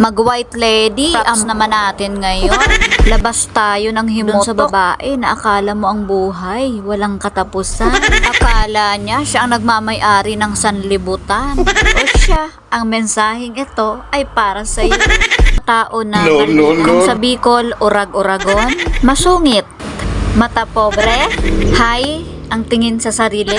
Mag-white lady, naman natin ngayon. Labas tayo ng himok sa babae na akala mo ang buhay, walang katapusan. Akala niya siya ang nagmamay-ari ng sanlibutan. O siya, ang mensaheng ito ay para sa iyo. Tao na kung sa Bicol, urag-uragon, masungit, mata pobre, hay, ang tingin sa sarili.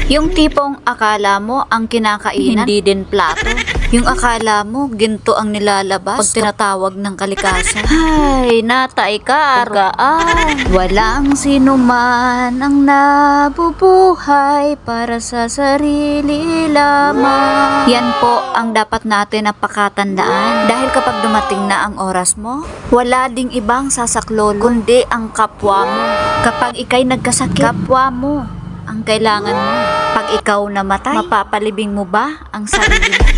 Yung tipong akala mo ang kinakainan, hindi din plato. Yung akala mo ginto ang nilalabas pag tinatawag ng kalikasan. Ay, natay ka, argaan. Walang sino man ang nabubuhay para sa sarili lamang. Yan po ang dapat natin napakatandaan. Dahil kapag dumating na ang oras mo, wala ding ibang sasaklolo, kundi ang kapwa mo. Kapag ikay nagkasakit, kapwa mo ang kailangan mo. Pag ikaw namatay, mapapalibing mo ba ang sarili mo?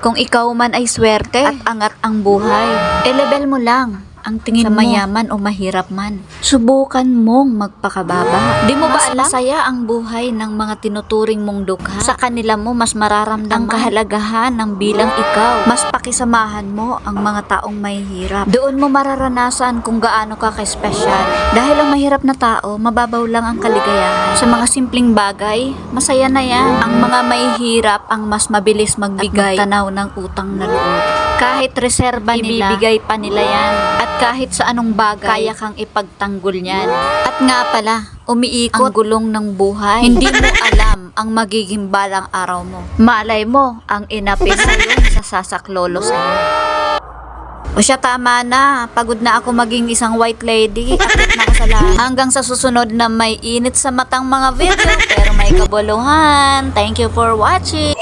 Kung ikaw man ay swerte at angat ang buhay, level mo lang ang tingin mo, mayaman o mahirap man. Subukan mong magpakababa. Di mo ba alam? Masaya ang buhay ng mga tinuturing mong dukha. Sa kanila mo mas mararamdaman ang kahalagahan ng bilang ikaw. Mas pakisamahan mo ang mga taong mahihirap. Doon mo mararanasan kung gaano ka ka-special. Dahil ang mahirap na tao, mababaw lang ang kaligayahan. Sa mga simpleng bagay, masaya na yan. Ang mga mahihirap ang mas mabilis magbigay at magtanaw ng utang na loob. Kahit reserba nila, ibibigay pa nila yan. At kahit sa anong bagay, kaya kang ipagtanggol niyan. At nga pala, umiikot ang gulong ng buhay. Hindi mo alam ang magiging balang araw mo. Malay mo, ang inapi sa'yo sa sasaklolo sa'yo. O siya, tama na. Pagod na ako maging isang white lady. Akit na ako sa lahat. Hanggang sa susunod na may init sa matang mga video, pero may kabuluhan. Thank you for watching.